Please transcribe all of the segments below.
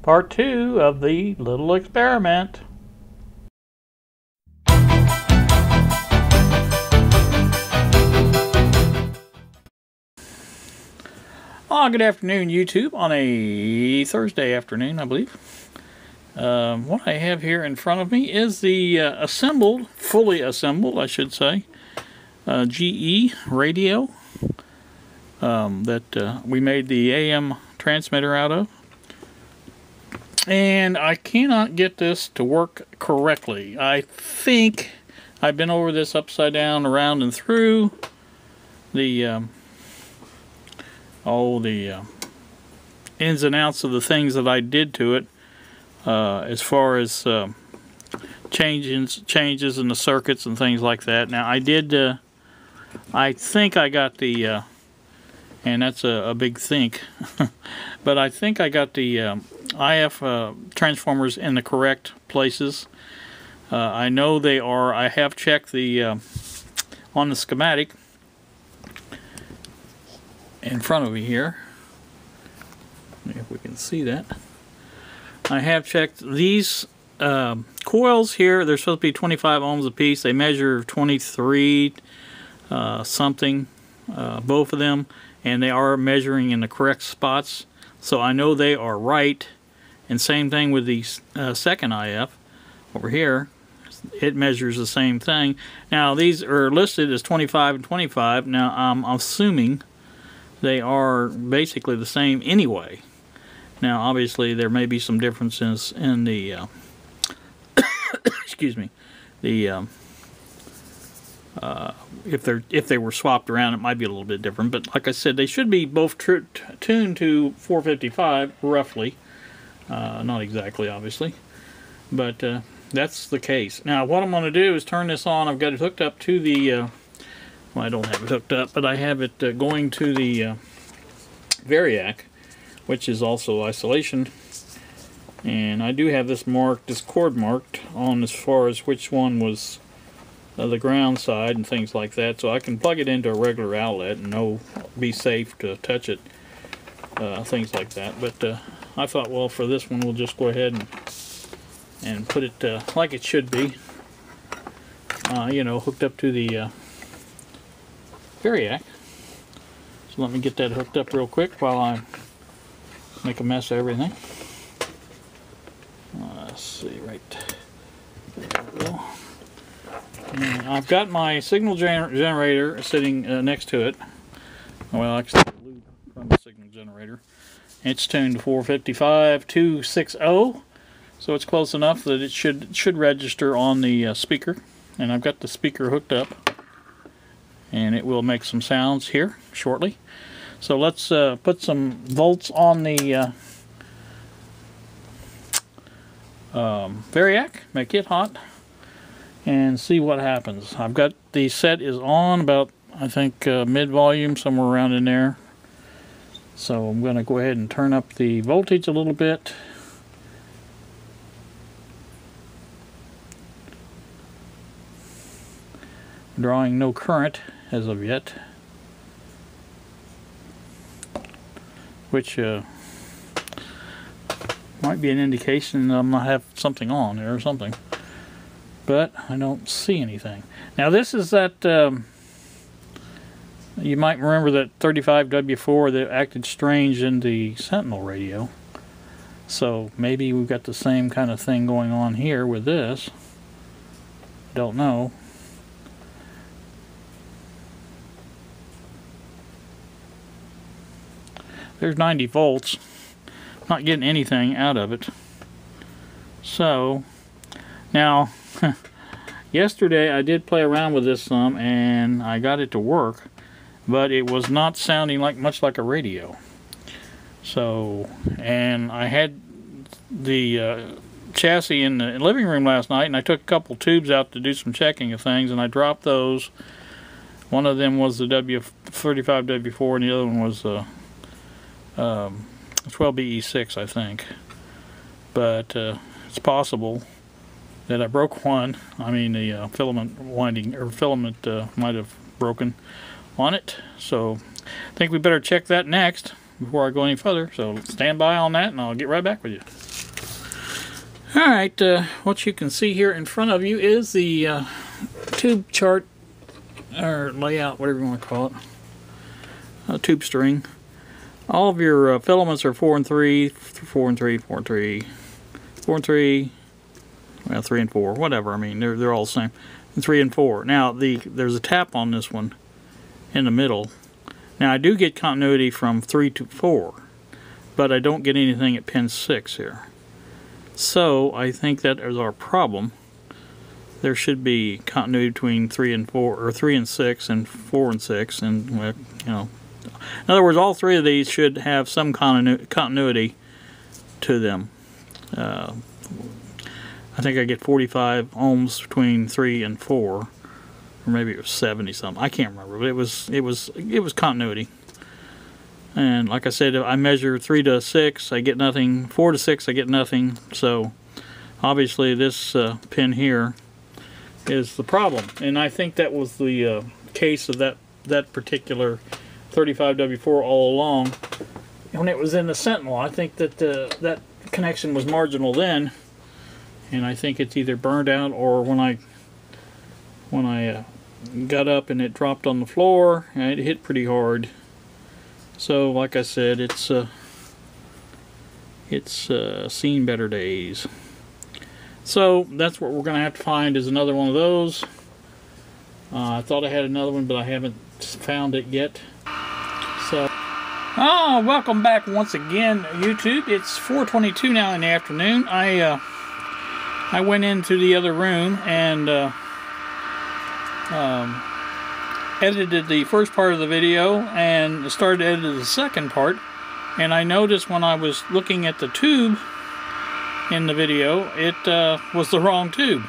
Part 2 of the little experiment. Good afternoon, YouTube, on a Thursday afternoon, I believe. What I have here in front of me is the fully assembled, I should say, GE radio that we made the AM transmitter out of. And I cannot get this to work correctly. I think I've been over this upside down, around and through the ins and outs of the things that I did to it, as far as changes in the circuits and things like that. Now I did, I think I got the, and that's a big think, but I think I got the IF transformers in the correct places. I know they are. I have checked the on the schematic in front of me here. If we can see that. I have checked these coils here. They're supposed to be 25 ohms a piece. They measure 23 something, both of them, and they are measuring in the correct spots. So I know they are right. And same thing with the second IF over here. It measures the same thing. Now these are listed as 25 and 25. Now I'm assuming they are basically the same anyway. Now obviously there may be some differences in the excuse me, the if they were swapped around, it might be a little bit different. But like I said, they should be both tuned to 455 roughly. Not exactly, obviously, but that's the case. Now what I'm going to do is turn this on. I've got it hooked up to the well, I don't have it hooked up, but I have it going to the variac, which is also isolation, and I do have this cord marked on as far as which one was the ground side and things like that, so I can plug it into a regular outlet and be safe to touch it, things like that. But I thought, well, for this one we'll just go ahead and put it like it should be, you know, hooked up to the variac. So let me get that hooked up real quick while I make a mess of everything. Let's see, right there we go. And I've got my signal generator sitting next to it. Well, actually, the loop from the signal generator. It's tuned to 455 260, so it's close enough that it should register on the speaker. And I've got the speaker hooked up, and it will make some sounds here shortly. So let's put some volts on the variac, make it hot, and see what happens. I've got the set is on about, I think, mid-volume, somewhere around in there. So I'm going to go ahead and turn up the voltage a little bit. Drawing no current as of yet, which might be an indication that I might have something on there or something, but I don't see anything. Now this is that you might remember that 35W4 that acted strange in the Sentinel radio, so maybe we've got the same kind of thing going on here with this. Don't know. There's 90 volts. Not getting anything out of it. So now yesterday I did play around with this some and I got it to work, but it was not sounding much like a radio. So, and I had the chassis in the living room last night, and I took a couple tubes out to do some checking of things, and I dropped those. One of them was the 35W4 and the other one was 12BE6, I think. But it's possible that I broke one. I mean, the filament winding, or filament might have broken on it. So I think we better check that next. before I go any further. So stand by on that and I'll get right back with you. Alright, what you can see here in front of you is the tube chart, or layout, whatever you want to call it. Tube string. All of your filaments are 4 and 3, 4 and 3, 4 and 3, 4 and 3, well 3 and 4, whatever. I mean, they're all the same. And 3 and 4. Now there's a tap on this one in the middle. Now I do get continuity from 3 to 4, but I don't get anything at pin 6 here. So I think that is our problem. There should be continuity between 3 and 4, or 3 and 6, and 4 and 6, and you know. In other words, all three of these should have some continuity to them. I think I get 45 ohms between 3 and 4, or maybe it was 70 something. I can't remember, but it was continuity. And like I said, I measure 3 to 6, I get nothing. 4 to 6, I get nothing. So obviously this pin here is the problem, and I think that was the case of that particular 35W4 all along when it was in the Sentinel. I think that that connection was marginal then, and I think it's either burned out, or when I got up and it dropped on the floor and it hit pretty hard. So like I said, it's seen better days. So that's what we're going to have to find, is another one of those. I thought I had another one, but I haven't found it yet. So, welcome back once again, YouTube. It's 4:22 now in the afternoon. I went into the other room and edited the first part of the video and started to edit the second part. And I noticed when I was looking at the tube in the video, it was the wrong tube.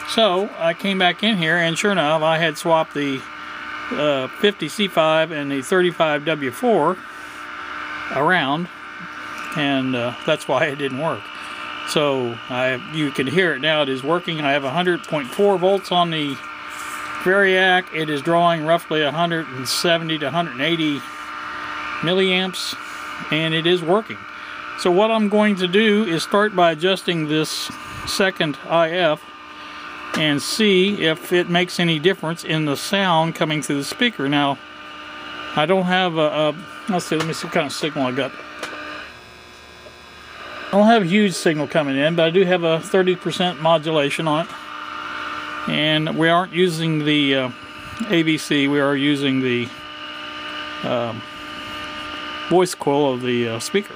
So I came back in here, and sure enough, I had swapped the 50C5 and the 35W4 around, and that's why it didn't work. So you can hear it now. It is working. I have 100.4 volts on the Variac. It is drawing roughly 170 to 180 milliamps, and it is working. So what I'm going to do is start by adjusting this second IF and see if it makes any difference in the sound coming through the speaker. Now, I don't have let's see, let me see what kind of signal I got. I don't have a huge signal coming in, but I do have a 30% modulation on it. And we aren't using the AVC, we are using the voice coil of the speaker.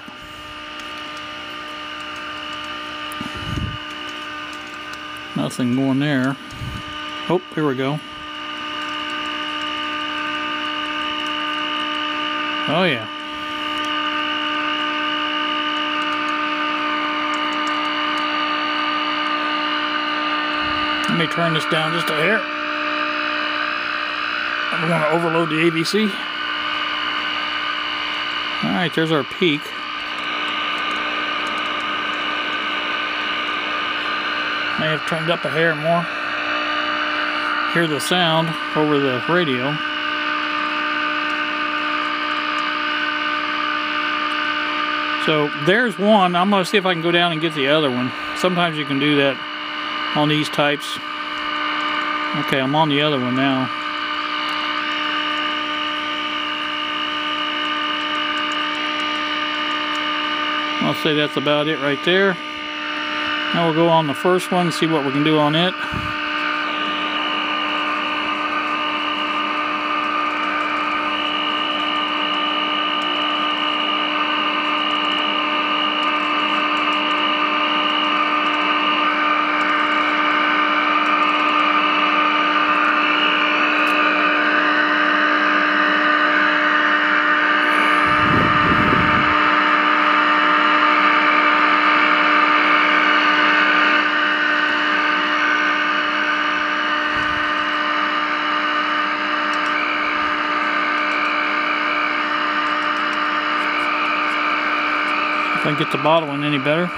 Nothing going there. Oh, here we go. Oh yeah. Let me turn this down just a hair. I don't want to overload the AVC. Alright, there's our peak. May have turned up a hair more. Hear the sound over the radio. So there's one. I'm going to see if I can go down and get the other one. Sometimes you can do that on these types. Okay, I'm on the other one now. I'll say that's about it right there. Now we'll go on the first one and see what we can do on it. If I can get the bottom one any better.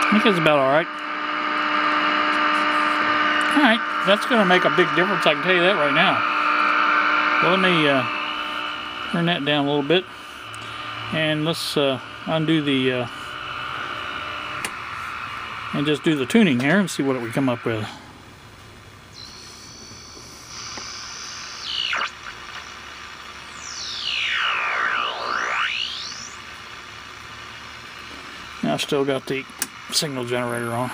I think it's about alright. Alright, that's going to make a big difference, I can tell you that right now. Well, let me turn that down a little bit, and let's undo the and just do the tuning here and see what we come up with. Now I've still got the signal generator on.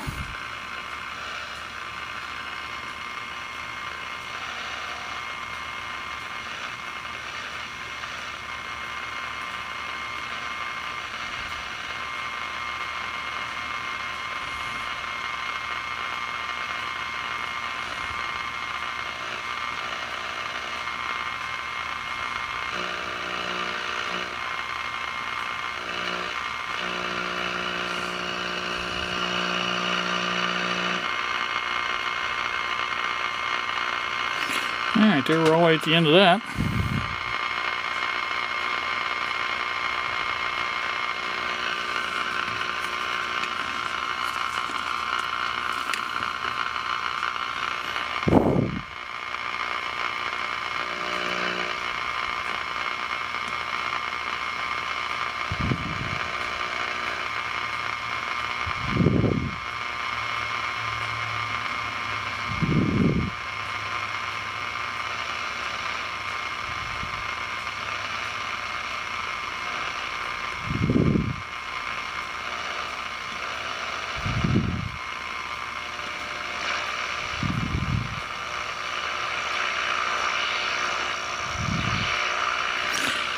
Alright, there we're all the way at the end of that.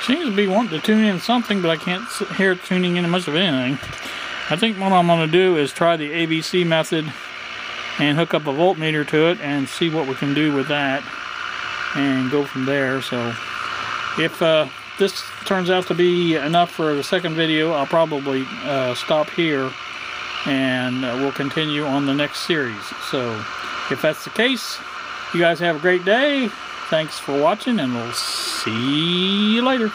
Seems to be wanting to tune in something, but I can't hear it tuning in much of anything. I think what I'm going to do is try the ABC method and hook up a voltmeter to it and see what we can do with that and go from there. So if this turns out to be enough for the second video, I'll probably stop here and we'll continue on the next series. So if that's the case, you guys have a great day. Thanks for watching, and we'll see you later.